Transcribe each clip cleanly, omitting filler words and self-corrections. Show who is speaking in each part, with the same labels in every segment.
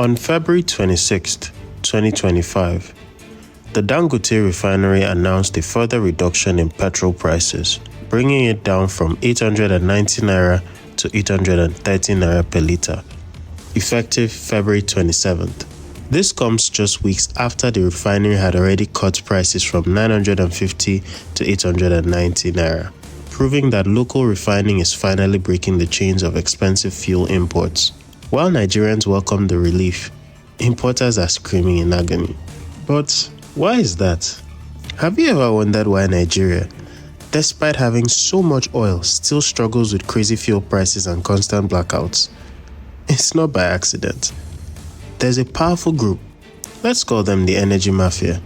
Speaker 1: On February 26, 2025, the Dangote refinery announced a further reduction in petrol prices, bringing it down from 890 naira to 830 naira per litre, effective February 27th. This comes just weeks after the refinery had already cut prices from 950 to 890 naira, proving that local refining is finally breaking the chains of expensive fuel imports. While Nigerians welcome the relief, importers are screaming in agony. But why is that? Have you ever wondered why Nigeria, despite having so much oil, still struggles with crazy fuel prices and constant blackouts? It's not by accident. There's a powerful group, let's call them the Energy Mafia,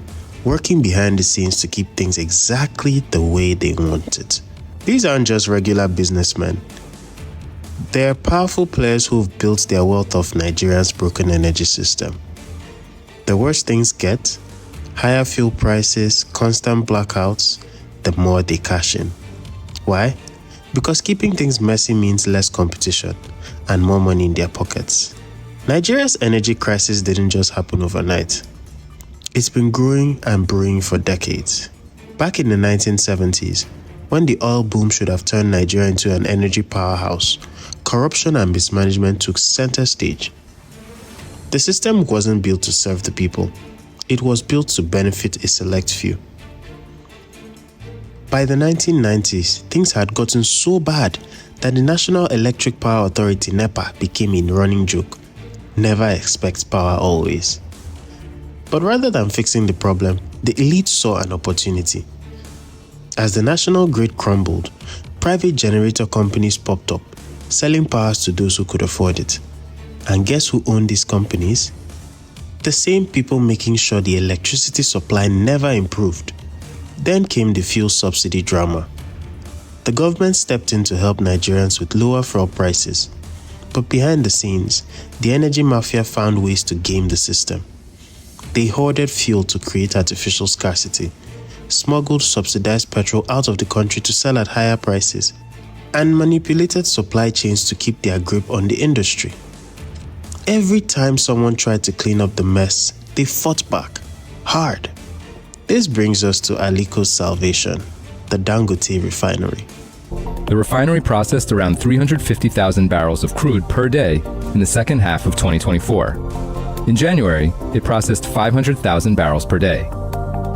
Speaker 1: working behind the scenes to keep things exactly the way they want it. These aren't just regular businessmen. They are powerful players who've built their wealth off Nigeria's broken energy system. The worse things get, higher fuel prices, constant blackouts, the more they cash in. Why? Because keeping things messy means less competition and more money in their pockets. Nigeria's energy crisis didn't just happen overnight. It's been growing and brewing for decades. Back in the 1970s, when the oil boom should have turned Nigeria into an energy powerhouse, corruption and mismanagement took center stage. The system wasn't built to serve the people. It was built to benefit a select few. By the 1990s, things had gotten so bad that the National Electric Power Authority (NEPA) became a running joke. Never expect power always. But rather than fixing the problem, the elite saw an opportunity. As the national grid crumbled, private generator companies popped up, selling powers to those who could afford it. And guess who owned these companies? The same people making sure the electricity supply never improved. Then came the fuel subsidy drama. The government stepped in to help Nigerians with lower fuel prices. But behind the scenes, the energy mafia found ways to game the system. They hoarded fuel to create artificial scarcity, smuggled subsidized petrol out of the country to sell at higher prices, and manipulated supply chains to keep their grip on the industry. Every time someone tried to clean up the mess, they fought back, hard. This brings us to Aliko's salvation, the Dangote refinery.
Speaker 2: The refinery processed around 350,000 barrels of crude per day in the second half of 2024. In January, it processed 500,000 barrels per day.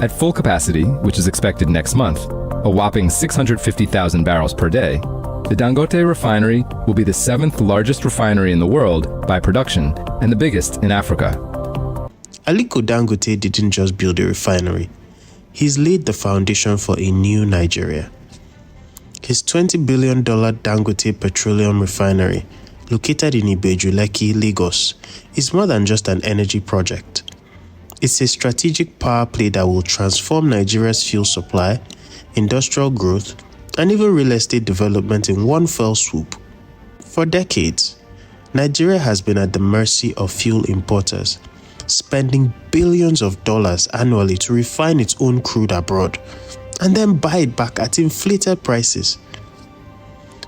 Speaker 2: At full capacity, which is expected next month, a whopping 650,000 barrels per day, the Dangote refinery will be the 7th largest refinery in the world by production and the biggest in Africa.
Speaker 1: Aliko Dangote didn't just build a refinery. He's laid the foundation for a new Nigeria. His $20 billion Dangote Petroleum Refinery, located in Ibeju-Lekki, Lagos, is more than just an energy project. It's a strategic power play that will transform Nigeria's fuel supply, industrial growth, and even real estate development in one fell swoop. For decades, Nigeria has been at the mercy of fuel importers, spending billions of dollars annually to refine its own crude abroad, and then buy it back at inflated prices.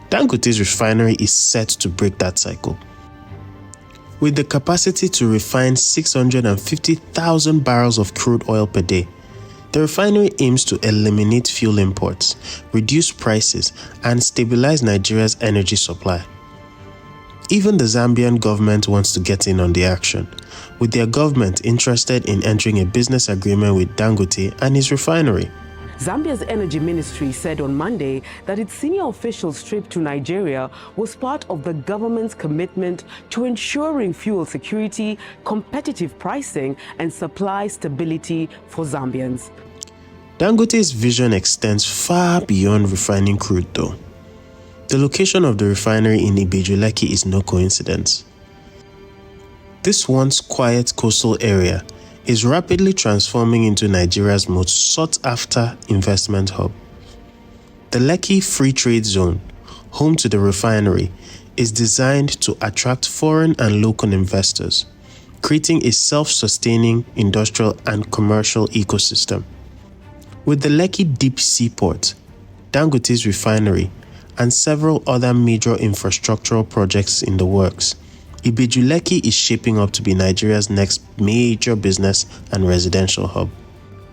Speaker 1: Dangote's refinery is set to break that cycle. With the capacity to refine 650,000 barrels of crude oil per day, the refinery aims to eliminate fuel imports, reduce prices, and stabilize Nigeria's energy supply. Even the Zambian government wants to get in on the action, with their government interested in entering a business agreement with Dangote and his refinery.
Speaker 3: Zambia's energy ministry said on Monday that its senior officials' trip to Nigeria was part of the government's commitment to ensuring fuel security, competitive pricing, and supply stability for Zambians.
Speaker 1: Dangote's vision extends far beyond refining crude, though. The location of the refinery in Ibeju-Lekki is no coincidence. This once quiet coastal area is rapidly transforming into Nigeria's most sought-after investment hub. The Lekki Free Trade Zone, home to the refinery, is designed to attract foreign and local investors, creating a self-sustaining industrial and commercial ecosystem. With the Lekki Deep Seaport, Dangote's refinery, and several other major infrastructural projects in the works, Ibeju-Lekki is shaping up to be Nigeria's next major business and residential hub.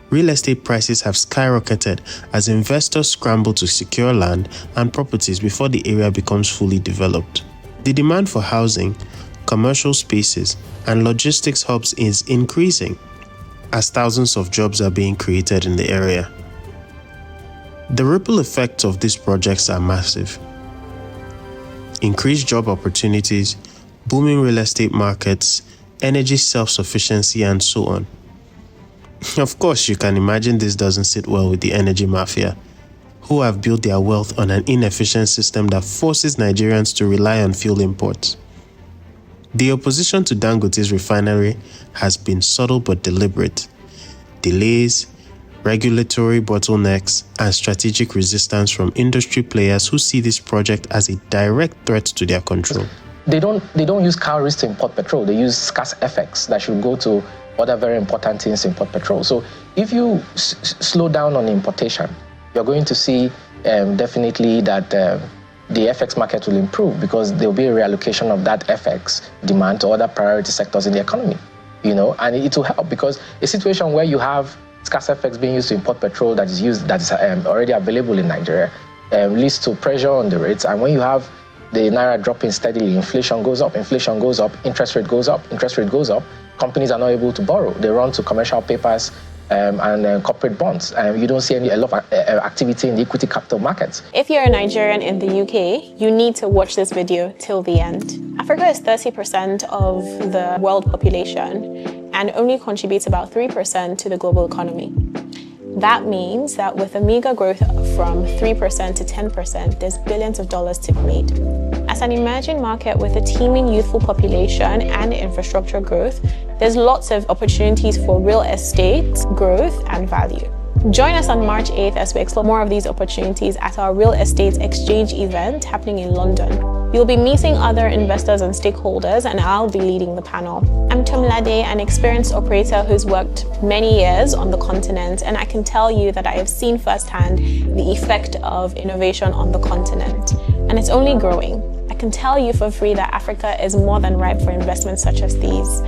Speaker 1: Real estate prices have skyrocketed as investors scramble to secure land and properties before the area becomes fully developed. The demand for housing, commercial spaces, and logistics hubs is increasing as thousands of jobs are being created in the area. The ripple effects of these projects are massive. Increased job opportunities, booming real estate markets, energy self-sufficiency, and so on. Of course, you can imagine this doesn't sit well with the energy mafia, who have built their wealth on an inefficient system that forces Nigerians to rely on fuel imports. The opposition to Dangote's refinery has been subtle but deliberate. Delays, regulatory bottlenecks, and strategic resistance from industry players who see this project as a direct threat to their control.
Speaker 4: They don't use calories to import petrol. They use scarce effects that should go to other very important things to import petrol. So if you slow down on importation, you're going to see definitely that the FX market will improve because there will be a reallocation of that FX demand to other priority sectors in the economy, and it will help because a situation where you have scarce FX being used to import petrol that is already available in Nigeria leads to pressure on the rates. And when you have the Naira dropping steadily, inflation goes up, interest rate goes up, companies are not able to borrow. They run to commercial papers and corporate bonds. You don't see a lot of activity in the equity capital markets.
Speaker 5: If you're a Nigerian in the UK, you need to watch this video till the end. Africa is 30% of the world population and only contributes about 3% to the global economy. That means that with a meager growth from 3% to 10%, there's billions of dollars to be made. As an emerging market with a teeming youthful population and infrastructure growth, there's lots of opportunities for real estate growth and value. Join us on March 8th as we explore more of these opportunities at our real estate exchange event happening in London. You'll be meeting other investors and stakeholders, and I'll be leading the panel. I'm Tomlade, an experienced operator who's worked many years on the continent, and I can tell you that I have seen firsthand the effect of innovation on the continent, and it's only growing. I can tell you for free that Africa is more than ripe for investments such as these,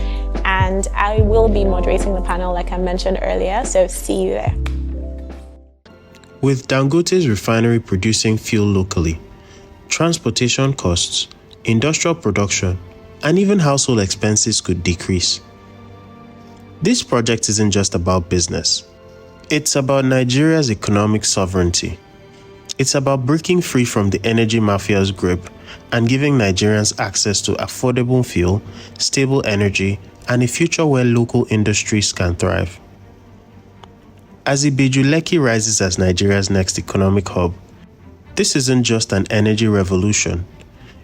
Speaker 5: and I will be moderating the panel like I mentioned earlier, so see you there.
Speaker 1: With Dangote's refinery producing fuel locally, transportation costs, industrial production, and even household expenses could decrease. This project isn't just about business. It's about Nigeria's economic sovereignty. It's about breaking free from the energy mafia's grip and giving Nigerians access to affordable fuel, stable energy, and a future where local industries can thrive. As Ibeju-Lekki rises as Nigeria's next economic hub, this isn't just an energy revolution,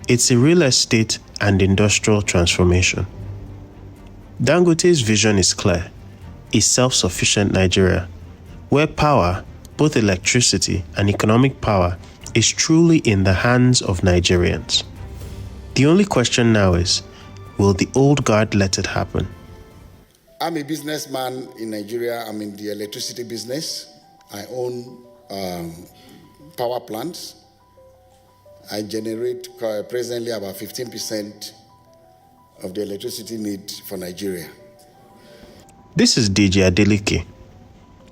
Speaker 1: it's a real estate and industrial transformation. Dangote's vision is clear: a self-sufficient Nigeria, where power, both electricity and economic power, is truly in the hands of Nigerians. The only question now is, will the old guard let it happen?
Speaker 6: I'm a businessman in Nigeria. I'm in the electricity business. I own power plants. I generate presently about 15% of the electricity need for Nigeria.
Speaker 1: This is DJ Adeleke,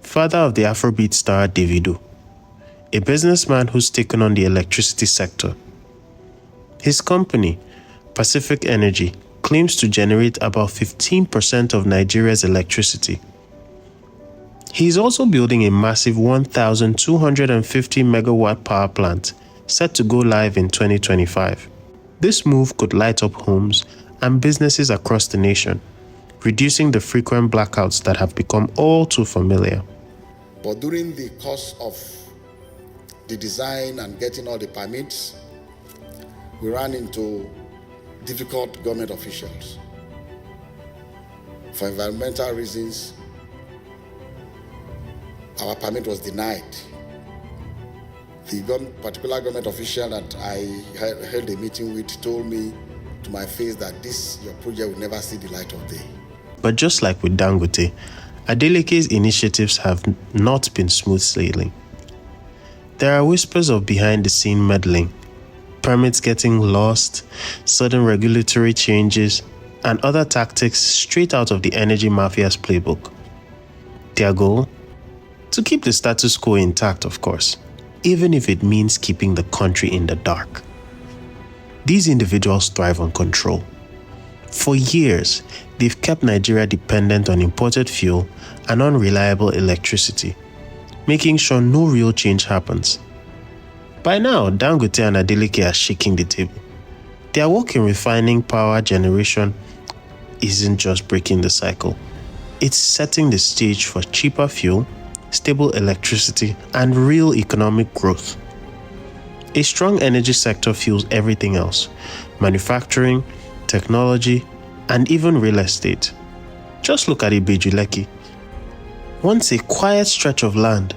Speaker 1: father of the Afrobeat star Davido, a businessman who's taken on the electricity sector. His company, Pacific Energy, claims to generate about 15% of Nigeria's electricity. He is also building a massive 1,250 megawatt power plant set to go live in 2025. This move could light up homes and businesses across the nation, reducing the frequent blackouts that have become all too familiar.
Speaker 6: But during the course of the design and getting all the permits, we ran into difficult government officials. For environmental reasons, our permit was denied. The particular government official that I held a meeting with told me to my face that your project will never see the light of day.
Speaker 1: But just like with Dangote, Adeleke's initiatives have not been smooth sailing. There are whispers of behind-the-scene meddling, permits getting lost, sudden regulatory changes, and other tactics straight out of the energy mafia's playbook. Their goal? To keep the status quo intact, of course, even if it means keeping the country in the dark. These individuals thrive on control. For years, they've kept Nigeria dependent on imported fuel and unreliable electricity, making sure no real change happens. By now, Dangote and Adeleke are shaking the table. Their work in refining power generation isn't just breaking the cycle. It's setting the stage for cheaper fuel, stable electricity, and real economic growth. A strong energy sector fuels everything else: manufacturing, technology, and even real estate. Just look at Ibejuleki. Once a quiet stretch of land,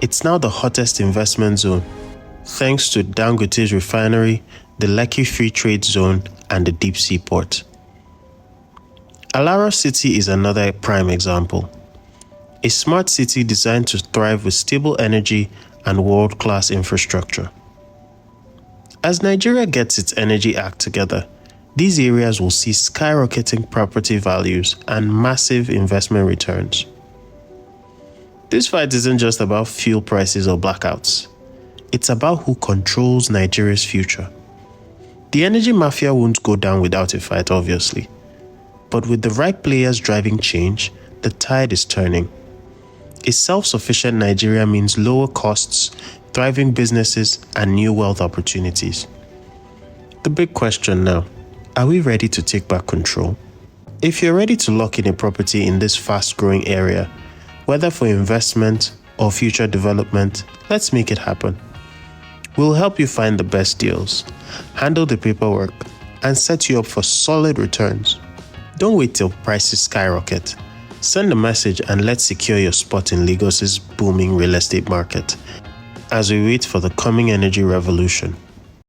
Speaker 1: it's now the hottest investment zone, thanks to Dangote's refinery, the Lekki Free Trade Zone, and the deep sea port. Alaro City is another prime example. A smart city designed to thrive with stable energy and world-class infrastructure. As Nigeria gets its energy act together, these areas will see skyrocketing property values and massive investment returns. This fight isn't just about fuel prices or blackouts. It's about who controls Nigeria's future. The energy mafia won't go down without a fight, obviously. But with the right players driving change, the tide is turning. A self-sufficient Nigeria means lower costs, thriving businesses, and new wealth opportunities. The big question now: are we ready to take back control? If you're ready to lock in a property in this fast-growing area, whether for investment or future development, let's make it happen. We'll help you find the best deals, handle the paperwork, and set you up for solid returns. Don't wait till prices skyrocket. Send a message and let's secure your spot in Lagos's booming real estate market as we wait for the coming energy revolution.